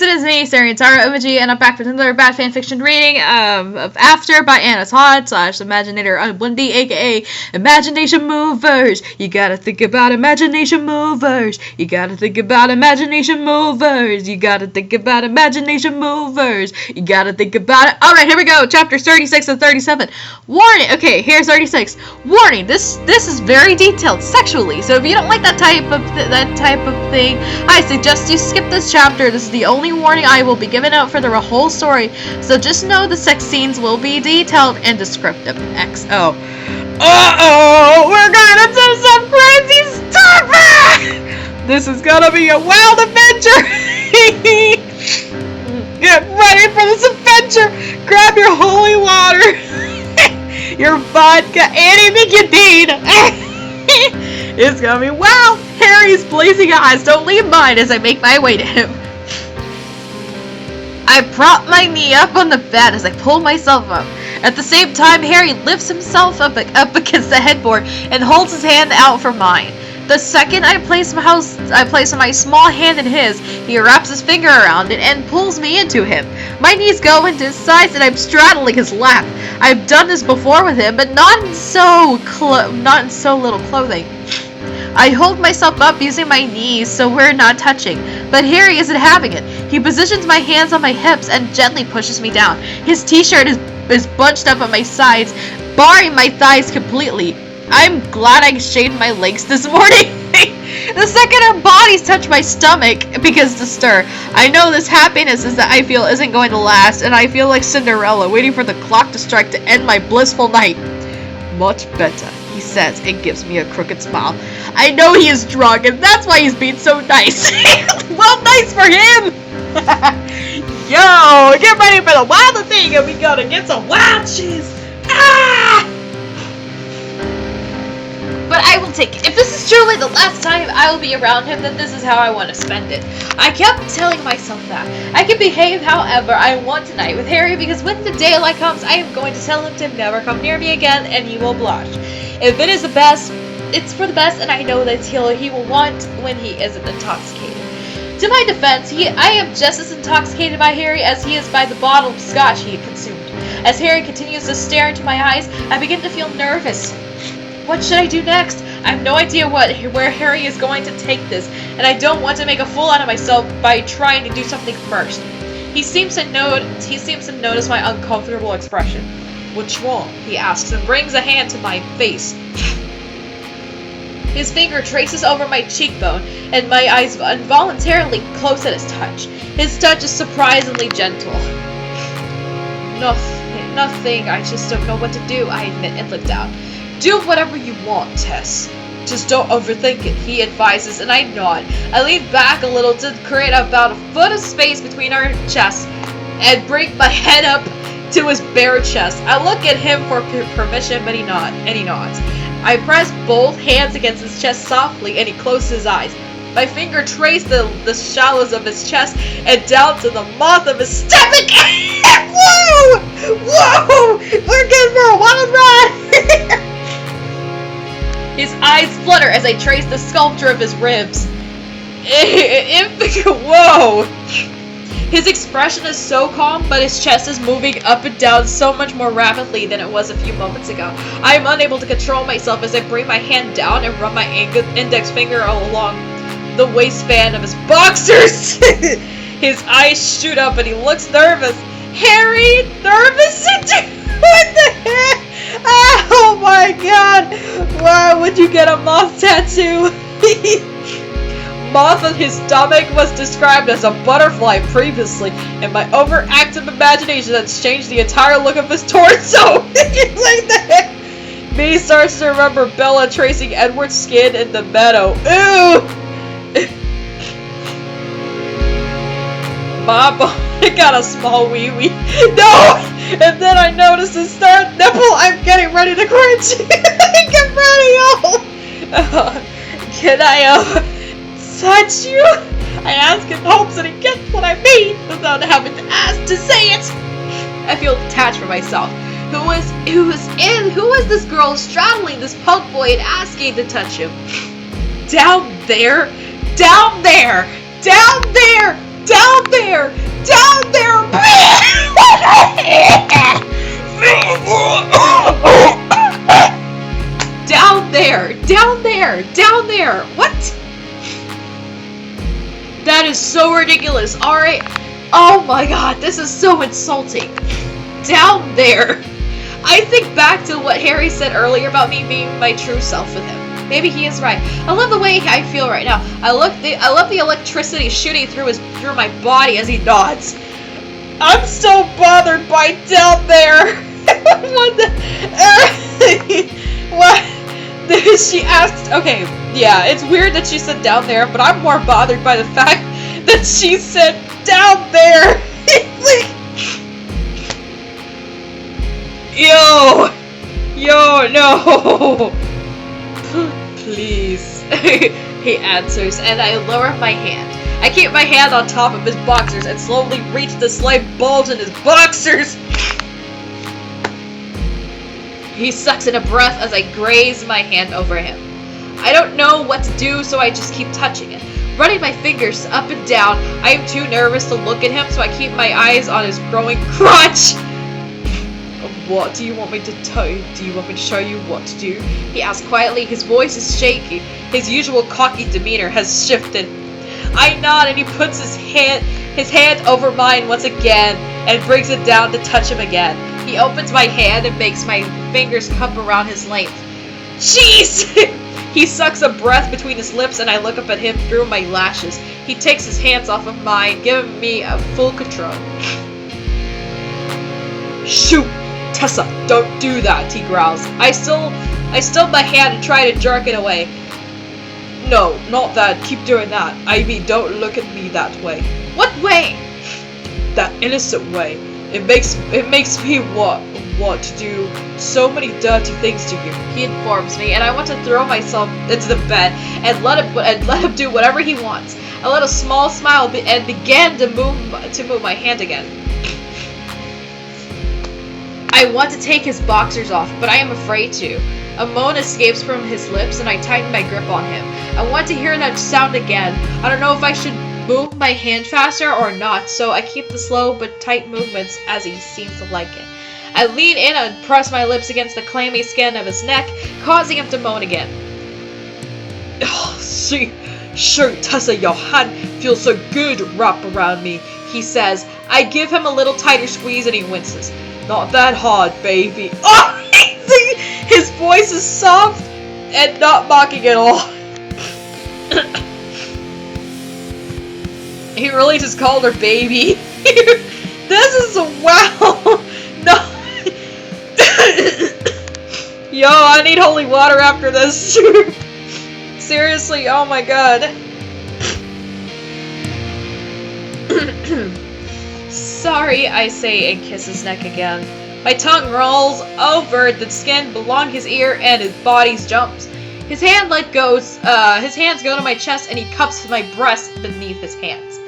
it is me, SearingSorrow OMG, and I'm back with another bad fanfiction reading of After by Anna Todd / Imaginator Wendy, aka Imagination Movers. You gotta think about imagination movers. You gotta think about imagination movers. You gotta think about imagination movers. You gotta think about it. Alright, here we go. Chapters 36 and 37. Warning. Okay, here's 36. Warning. This is very detailed sexually, so if you don't like that type of thing, I suggest you skip this chapter. This is the only warning I will be giving out for the whole story, so just know the sex scenes will be detailed and descriptive. XO. Uh-oh! We're gonna do some crazy stuff! This is gonna be a wild adventure! Get ready for this adventure! Grab your holy water! Your vodka, anything you need! It's gonna be wild! Harry's blazing eyes don't leave mine as I make my way to him. I prop my knee up on the bed as I pull myself up. At the same time, Harry lifts himself up against the headboard and holds his hand out for mine. The second I place my small hand in his, he wraps his finger around it and pulls me into him. My knees go into his sides and I'm straddling his lap. I've done this before with him, but not in so little clothing. I hold myself up using my knees so we're not touching, but Harry isn't having it. He positions my hands on my hips and gently pushes me down. His t-shirt is bunched up on my sides, barring my thighs completely. I'm glad I shaved my legs this morning. The second our bodies touch my stomach begins to stir. I know this happiness that I feel isn't going to last, and I feel like Cinderella waiting for the clock to strike to end my blissful night. Much better, he says, and gives me a crooked smile. I know he is drunk, and that's why he's being so nice. Well, nice for him! Yo, get ready for the wilder thing, and we gotta get some wild cheese. Ah! But I will take it. If this is truly the last time I will be around him, then this is how I want to spend it. I kept telling myself that. I can behave however I want tonight with Harry, because when the daylight comes, I am going to tell him to never come near me again, and he will blush. If it is the best, it's for the best, and I know that he will want when he isn't intoxicated. To my defense, I am just as intoxicated by Harry as he is by the bottle of scotch he had consumed. As Harry continues to stare into my eyes, I begin to feel nervous. What should I do next? I have no idea where Harry is going to take this, and I don't want to make a fool out of myself by trying to do something first. He seems to notice my uncomfortable expression. What's wrong? He asks and brings a hand to my face. His finger traces over my cheekbone, and my eyes involuntarily close at his touch. His touch is surprisingly gentle. Nothing. I just don't know what to do, I admit and lift out. Do whatever you want, Tess. Just don't overthink it, he advises, and I nod. I lean back a little to create about a foot of space between our chests and bring my head up to his bare chest. I look at him for permission, but he nods. I press both hands against his chest softly, and he closes his eyes. My finger traced the shallows of his chest and down to the mouth of his stomach. Whoa! Whoa! We're getting for a wild ride! His eyes flutter as I trace the sculpture of his ribs. Whoa! His expression is so calm, but his chest is moving up and down so much more rapidly than it was a few moments ago. I am unable to control myself as I bring my hand down and run my index finger along the waistband of his boxers. His eyes shoot up and he looks nervous. Harry, nervous? What the heck? Oh my god! Why would you get a moth tattoo? Moth on his stomach was described as a butterfly previously, and my overactive imagination has changed the entire look of his torso. Like that. Me starts to remember Bella tracing Edward's skin in the meadow. Ew! Bob, I got a small wee-wee. No! And then I noticed his third nipple. I'm getting ready to cringe. Get ready, can I, touch you? I ask in hopes that he gets what I mean without having to ask to say it. I feel detached from myself. Who is this girl straddling this punk boy and asking to touch him? Down there! Down there! Down there! Down there! That is so ridiculous. Alright. Oh my god, this is so insulting. Down there. I think back to what Harry said earlier about me being my true self with him. Maybe he is right. I love the way I feel right now. I love the electricity shooting through my body as he nods. I'm still bothered by down there. What the? What? She asked. Okay, yeah, it's weird that she said down there, but I'm more bothered by the fact that she said down there. Yo, no. Please. He answers, and I lower my hand. I keep my hand on top of his boxers and slowly reach the slight bulge in his boxers. He sucks in a breath as I graze my hand over him. I don't know what to do, so I just keep touching it. Running my fingers up and down, I am too nervous to look at him, so I keep my eyes on his growing crotch. What do you want me to tell you? Do you want me to show you what to do? He asks quietly. His voice is shaky. His usual cocky demeanor has shifted. I nod and he puts his hand over mine once again and brings it down to touch him again. He opens my hand and makes my fingers cup around his length. Jeez! He sucks a breath between his lips and I look up at him through my lashes. He takes his hands off of mine, giving me a full control. Shoot! Tessa, don't do that, he growls. I still my hand and try to jerk it away. No, not that. Keep doing that. I mean, don't look at me that way. What way? That innocent way. It makes me want to do so many dirty things to you. He informs me, and I want to throw myself into the bed and let him do whatever he wants. I let a small smile and began to move my hand again. I want to take his boxers off, but I am afraid to. A moan escapes from his lips and I tighten my grip on him. I want to hear that sound again. I don't know if I should move my hand faster or not, so I keep the slow but tight movements as he seems to like it. I lean in and press my lips against the clammy skin of his neck, causing him to moan again. Oh, sure, Tessa, your hand feels so good wrapped around me, he says. I give him a little tighter squeeze and he winces. Not that hard, baby. Oh, his voice is soft and not mocking at all. He really just called her baby. This is wow. No. Yo, I need holy water after this. Seriously, oh my god. Sorry, I say and kiss his neck again. My tongue rolls over the skin along his ear and his body jumps. His hands go to my chest and he cups my breast beneath his hands.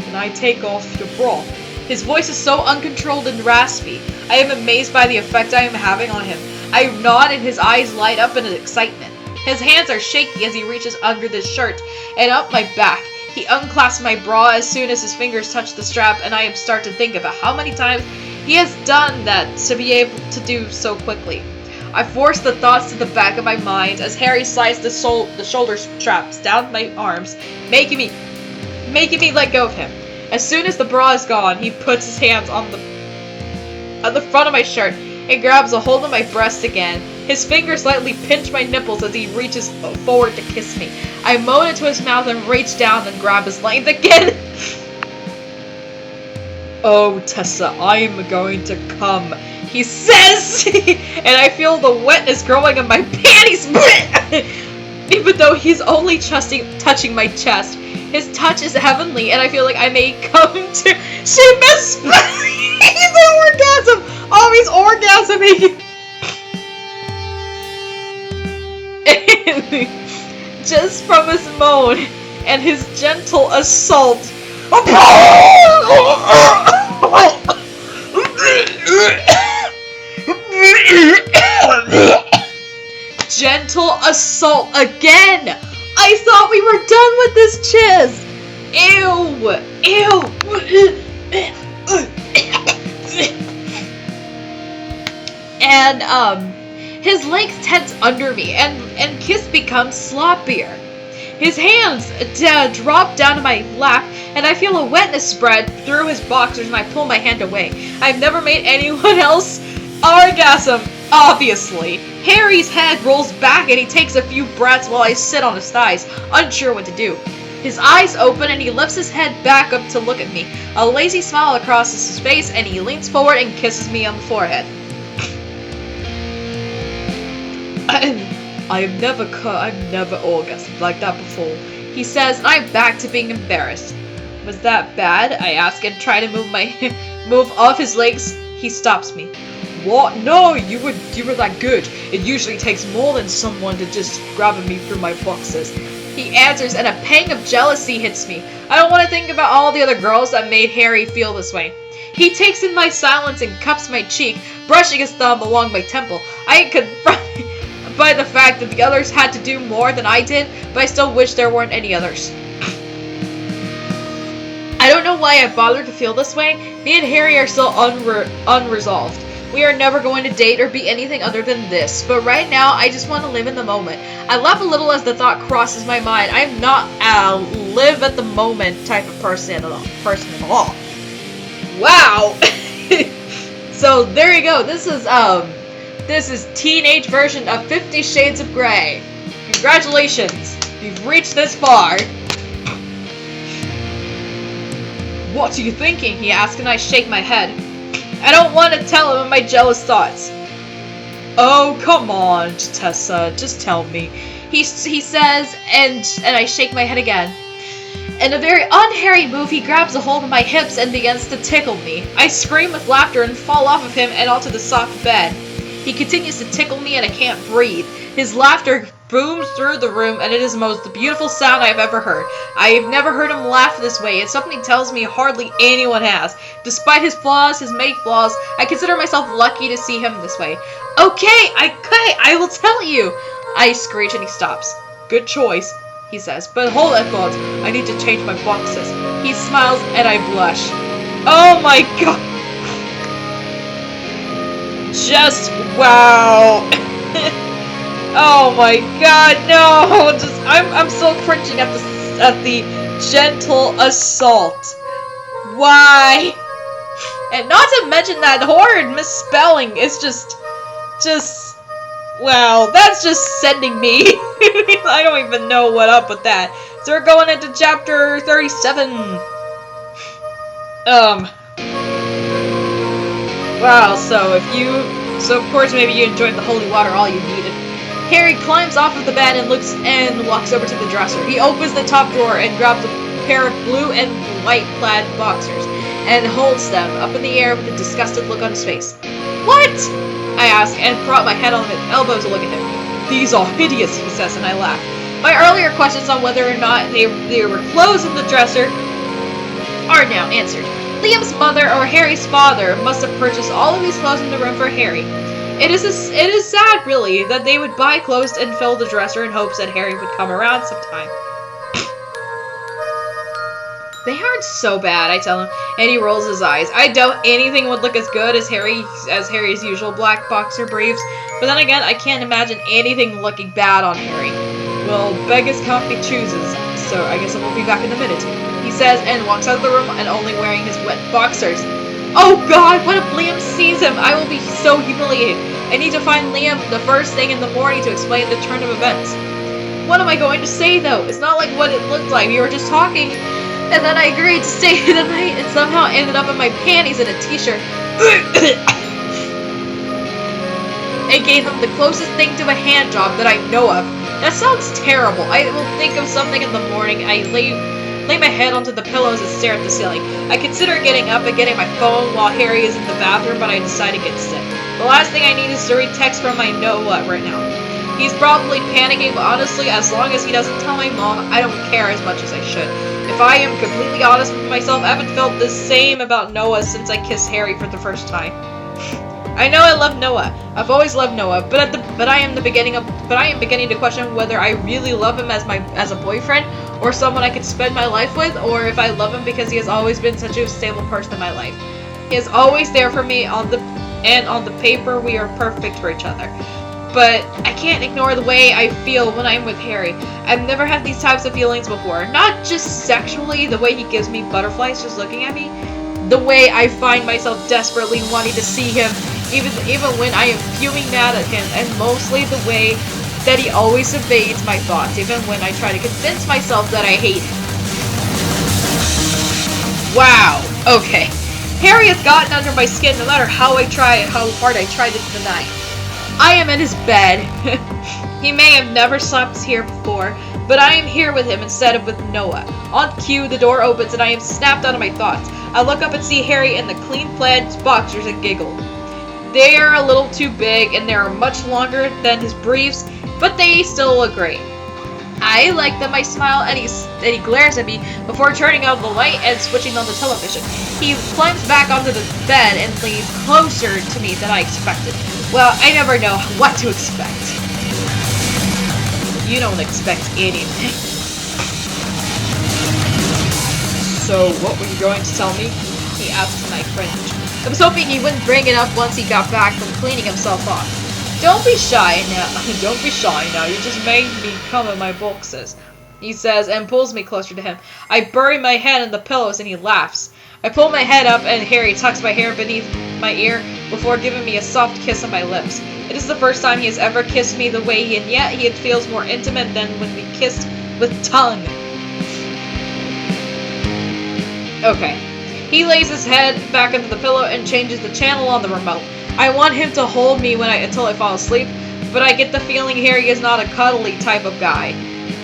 And I take off your bra. His voice is so uncontrolled and raspy. I am amazed by the effect I am having on him. I nod and his eyes light up in excitement. His hands are shaky as he reaches under the shirt and up my back. He unclasps my bra as soon as his fingers touch the strap, and I start to think about how many times he has done that to be able to do so quickly. I force the thoughts to the back of my mind as Harry slides the shoulder straps down my arms, making me let go of him. As soon as the bra is gone, he puts his hands on the front of my shirt and grabs a hold of my breast again. His fingers lightly pinch my nipples as he reaches forward to kiss me. I moan into his mouth and reach down and grab his length again. Oh, Tessa, I'm going to come, he says, and I feel the wetness growing in my panties. Even though he's only touching my chest, his touch is heavenly, and I feel like I may come to. She missed. He's an orgasm. Oh, he's orgasming. Just from his moan and his gentle assault. Gentle assault again! I thought we were done with this chiz! Ew! And, his legs tense under me, and kiss becomes sloppier. His hands drop down to my lap, and I feel a wetness spread through his boxers, and I pull my hand away. I've never made anyone else orgasm, obviously. Harry's head rolls back, and he takes a few breaths while I sit on his thighs, unsure what to do. His eyes open, and he lifts his head back up to look at me. A lazy smile crosses his face, and he leans forward and kisses me on the forehead. I've never orgasmed like that before, he says, and I'm back to being embarrassed. Was that bad? I ask and try to move off his legs. He stops me. What? No, you were that good. It usually takes more than someone to just grab me through my boxes. He answers, and a pang of jealousy hits me. I don't want to think about all the other girls that made Harry feel this way. He takes in my silence and cups my cheek, brushing his thumb along my temple. I am confronted by the fact that the others had to do more than I did, but I still wish there weren't any others. I don't know why I bothered to feel this way. Me and Harry are still unresolved. We are never going to date or be anything other than this, but right now I just want to live in the moment. I laugh a little as the thought crosses my mind. I'm not a live at the moment type of person at all. Wow! So there you go. This is teenage version of 50 Shades of Grey. Congratulations, you've reached this far. What are you thinking? He asks, and I shake my head. I don't want to tell him my jealous thoughts. Oh, come on, Tessa, just tell me. He says, and I shake my head again. In a very un-Harry move, he grabs a hold of my hips and begins to tickle me. I scream with laughter and fall off of him and onto the soft bed. He continues to tickle me and I can't breathe. His laughter booms through the room, and it is the most beautiful sound I have ever heard. I have never heard him laugh this way, and something tells me hardly anyone has. Despite his flaws, his many flaws, I consider myself lucky to see him this way. Okay, I will tell you, I screech, and he stops. Good choice, he says, but hold that thought. I need to change my boxes. He smiles, and I blush. Oh my god. Just wow. Oh my god, no! I'm still cringing at the gentle assault. Why? And not to mention that horrid misspelling is just wow, that's just sending me. I don't even know what up with that. So we're going into chapter 37. Wow, so of course maybe you enjoyed the holy water all you needed. Harry climbs off of the bed and walks over to the dresser. He opens the top drawer and grabs a pair of blue and white plaid boxers and holds them up in the air with a disgusted look on his face. What? I ask and prop my head on my elbow to look at him. These are hideous, he says, and I laugh. My earlier questions on whether or not they were clothes in the dresser are now answered. Liam's mother or Harry's father must have purchased all of these clothes in the room for Harry. It is sad, really, that they would buy clothes and fill the dresser in hopes that Harry would come around sometime. They aren't so bad, I tell him, and he rolls his eyes. I doubt anything would look as good as Harry's usual black boxer briefs, but then again, I can't imagine anything looking bad on Harry. Well, beggars can't be choosers, so I guess I will be back in a minute, he says, and walks out of the room and only wearing his wet boxers. Oh god, what if Liam sees him? I will be so humiliated. I need to find Liam the first thing in the morning to explain the turn of events. What am I going to say, though? It's not like what it looked like. We were just talking, and then I agreed to stay the night and somehow ended up in my panties and a t-shirt. I gave him the closest thing to a hand job that I know of. That sounds terrible. I will think of something in the morning. I lay my head onto the pillows and stare at the ceiling. I consider getting up and getting my phone while Harry is in the bathroom, but I decide against it. The last thing I need is to read text from my know-what right now. He's probably panicking, but honestly, as long as he doesn't tell my mom, I don't care as much as I should. If I am completely honest with myself, I haven't felt the same about Noah since I kissed Harry for the first time. I know I love Noah. I've always loved Noah, but I am beginning to question whether I really love him as a boyfriend or someone I could spend my life with, or if I love him because he has always been such a stable person in my life. He is always there for me on the paper we are perfect for each other. but I can't ignore the way I feel when I'm with Harry. I've never had these types of feelings before. Not just sexually, the way he gives me butterflies just looking at me. The way I find myself desperately wanting to see him, even when I am fuming mad at him, and mostly the way that he always evades my thoughts, even when I try to convince myself that I hate him. Wow, okay. Harry has gotten under my skin no matter how hard I try to deny. I am in his bed. He may have never slept here before, but I am here with him instead of with Noah. On cue, the door opens and I am snapped out of my thoughts. I look up and see Harry in the clean-plaid boxers and giggle. They are a little too big and they are much longer than his briefs, but they still look great. I like them. I smile and he glares at me before turning out the light and switching on the television. He climbs back onto the bed and leans closer to me than I expected. Well, I never know what to expect. You don't expect anything. So, what were you going to tell me? He asked my friend. I was hoping he wouldn't bring it up once he got back from cleaning himself off. Don't be shy now. Don't be shy now. You just made me come in my boxes, he says and pulls me closer to him. I bury my head in the pillows and he laughs. I pull my head up and Harry tucks my hair beneath my ear before giving me a soft kiss on my lips. It is the first time he has ever kissed me the way and yet it feels more intimate than when we kissed with tongue. Okay. He lays his head back into the pillow and changes the channel on the remote. I want him to hold me until I fall asleep, but I get the feeling Harry is not a cuddly type of guy.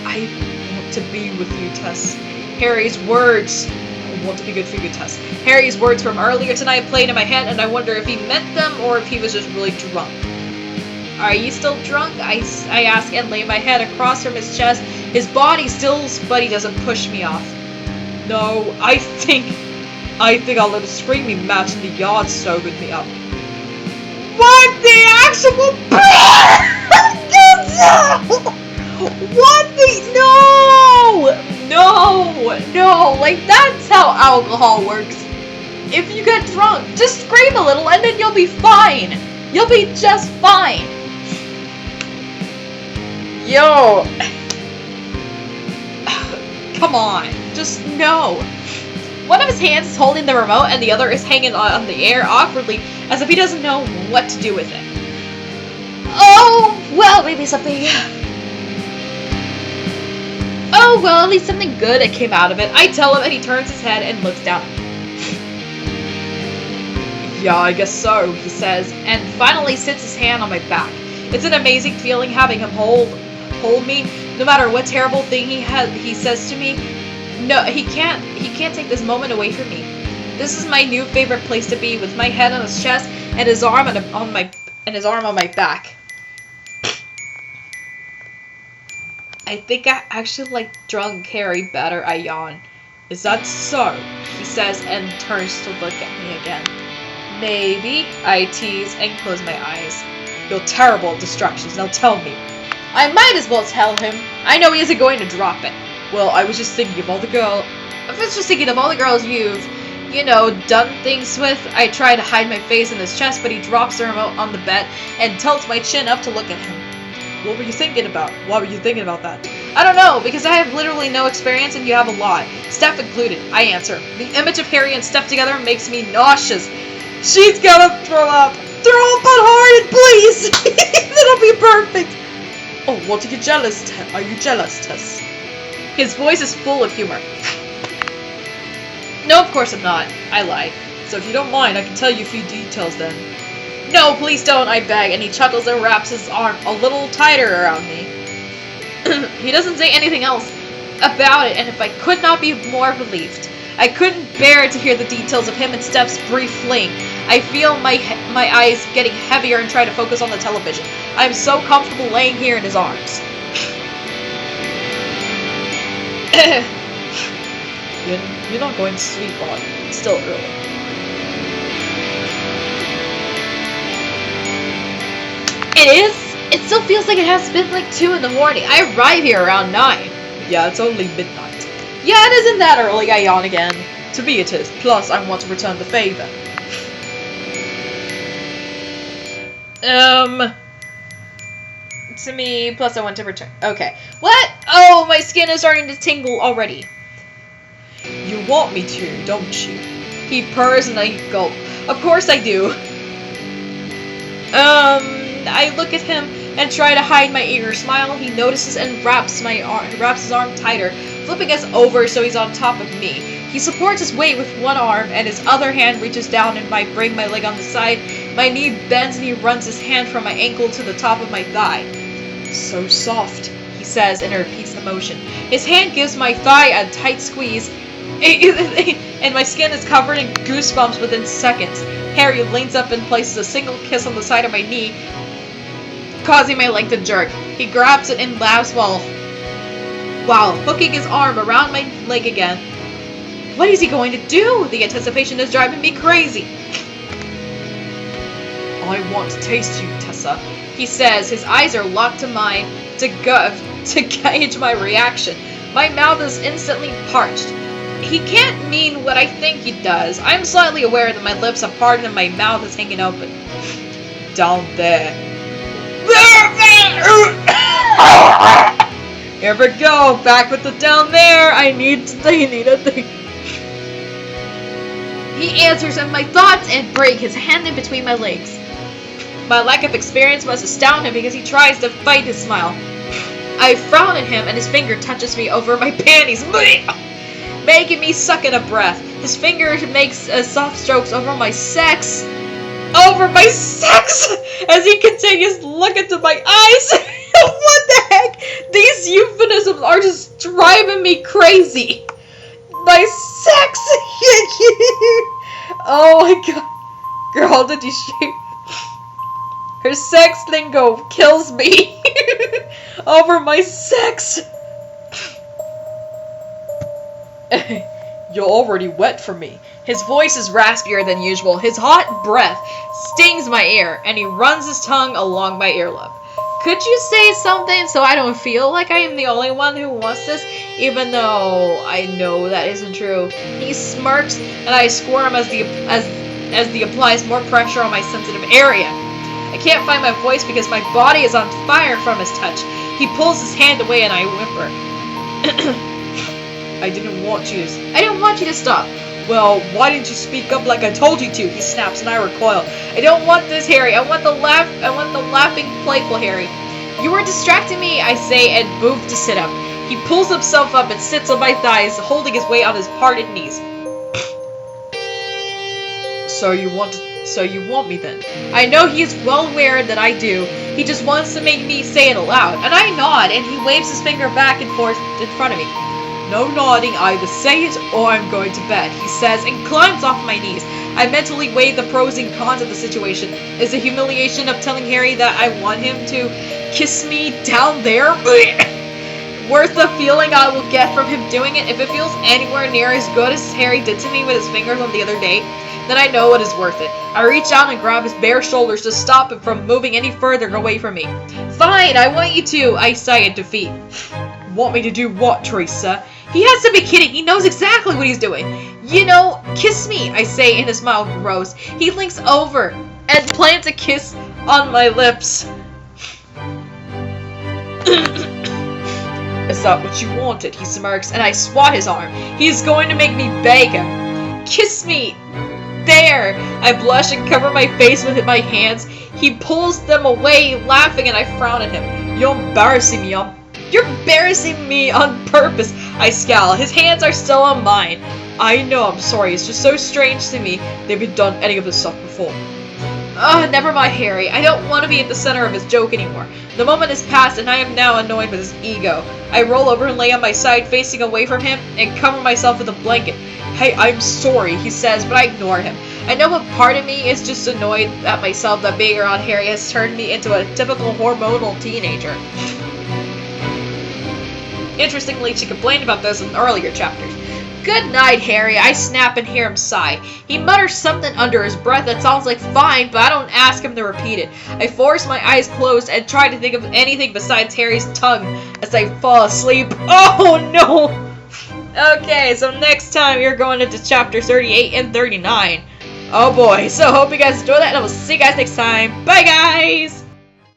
I want to be with you, Tess. Harry's words. I want to be good for you, Tess. Harry's words from earlier tonight played in my head, and I wonder if he meant them or if he was just really drunk. Are you still drunk? I ask and lay my head across from his chest. His body stills, but he doesn't push me off. No, I think I'll let a screaming match in the yard sobered me up. What the actual What the No, like that's how alcohol works. If you get drunk, just scream a little and then you'll be fine. You'll be just fine. Yo. Come on, just no. One of his hands is holding the remote and the other is hanging on the air awkwardly as if he doesn't know what to do with it. Oh, well, maybe something... Oh, well, at least something good that came out of it. I tell him and he turns his head and looks down. Yeah, I guess so, he says, and finally sits his hand on my back. It's an amazing feeling having him hold me, no matter what terrible thing he says to me. No, he can't take this moment away from me. This is my new favorite place to be, with my head on his chest and his arm on my back. I think I actually like drunk Harry better, I yawn. Is that so? He says and turns to look at me again. Maybe, I tease and close my eyes. You're terrible at distractions, now tell me. I might as well tell him. I know he isn't going to drop it. Well, I was just thinking of all the girls you've, done things with. I try to hide my face in his chest, but he drops the remote on the bed and tilts my chin up to look at him. What were you thinking about? Why were you thinking about that? I don't know, because I have literally no experience and you have a lot. Steph included, I answer. The image of Harry and Steph together makes me nauseous. She's gonna throw up. Throw up unhurried, please! That'll be perfect. Oh, what are you jealous? Are you jealous, Tess? His voice is full of humor. No, of course I'm not. I lie. So if you don't mind, I can tell you a few details then. No, please don't, I beg, and he chuckles and wraps his arm a little tighter around me. He doesn't say anything else about it, and if I could not be more relieved. I couldn't bear to hear the details of him and Steph's brief fling. I feel my eyes getting heavier and try to focus on the television. I am so comfortable laying here in his arms. You're not going to sleep, are you? It's still early. It is? It still feels like it has been like 2 in the morning. I arrive here around 9. Yeah, it's only midnight. Yeah, it isn't that early, I yawn again. To me it is. Plus, I want to return the favor. to me, plus I want to return. Okay. What? Oh, my skin is starting to tingle already. You want me to, don't you? He purrs and I gulp. Of course I do. I look at him and try to hide my eager smile. He notices and wraps his arm tighter, flipping us over so he's on top of me. He supports his weight with one arm, and his other hand reaches down and might bring my leg on the side. My knee bends and he runs his hand from my ankle to the top of my thigh. So soft, he says and repeats the motion. His hand gives my thigh a tight squeeze, and my skin is covered in goosebumps within seconds. Harry leans up and places a single kiss on the side of my knee, causing my leg to jerk. He grabs it and laughs while hooking his arm around my leg again. What is he going to do? The anticipation is driving me crazy. I want to taste you, Tessa, he says. His eyes are locked to mine to gauge my reaction. My mouth is instantly parched. He can't mean what I think he does. I'm slightly aware that my lips are parted and my mouth is hanging open. Down there. Here we go, back with the down there. I need a thing. He answers and my thoughts and break his hand in between my legs. My lack of experience must astound him because he tries to fight his smile. I frown at him and his finger touches me over my panties, making me suck in a breath. His finger makes soft strokes over my sex. As he continues to look into my eyes. What the heck? These euphemisms are just driving me crazy. My sex. Oh my god. Girl, did you shave? Her sex lingo kills me. Over my sex. You're already wet for me. His voice is raspier than usual. His hot breath stings my ear, and he runs his tongue along my earlobe. Could you say something so I don't feel like I am the only one who wants this, even though I know that isn't true? He smirks, and I squirm as the applies more pressure on my sensitive area. I can't find my voice because my body is on fire from his touch. He pulls his hand away, and I whimper. I didn't want you to stop. Well, why didn't you speak up like I told you to? He snaps and I recoil. I don't want this, Harry. I want the laughing, playful Harry. You were distracting me, I say, and move to sit up. He pulls himself up and sits on my thighs, holding his weight on his parted knees. So you want me then? I know he is well aware that I do. He just wants to make me say it aloud. And I nod, and he waves his finger back and forth in front of me. No nodding, either say it or I'm going to bed, he says, and climbs off my knees. I mentally weigh the pros and cons of the situation. Is the humiliation of telling Harry that I want him to kiss me down there worth the feeling I will get from him doing it? If it feels anywhere near as good as Harry did to me with his fingers on the other day, then I know it is worth it. I reach out and grab his bare shoulders to stop him from moving any further away from me. Fine, I want you to, I sigh in defeat. Want me to do what, Teresa? He has to be kidding. He knows exactly what he's doing. You know, kiss me, I say, and his smile grows. He leans over and plants a kiss on my lips. Is that what you wanted? He smirks, and I swat his arm. He's going to make me beg him. Kiss me. There. I blush and cover my face with my hands. He pulls them away, laughing, and I frown at him. You're embarrassing me on purpose. I scowl. His hands are still on mine. I know, I'm sorry. It's just so strange to me they've been done any of this stuff before. Never mind, Harry. I don't want to be at the center of his joke anymore. The moment has passed, and I am now annoyed with his ego. I roll over and lay on my side, facing away from him, and cover myself with a blanket. Hey, I'm sorry, he says, but I ignore him. I know what part of me is just annoyed at myself that being around Harry has turned me into a typical hormonal teenager. Interestingly, she complained about this in earlier chapters. Good night, Harry. I snap and hear him sigh. He mutters something under his breath that sounds like fine, but I don't ask him to repeat it. I force my eyes closed and try to think of anything besides Harry's tongue as I fall asleep. Oh no! Okay, so next time you're going into chapter 38 and 39. Oh boy, so hope you guys enjoy that, and I will see you guys next time. Bye guys!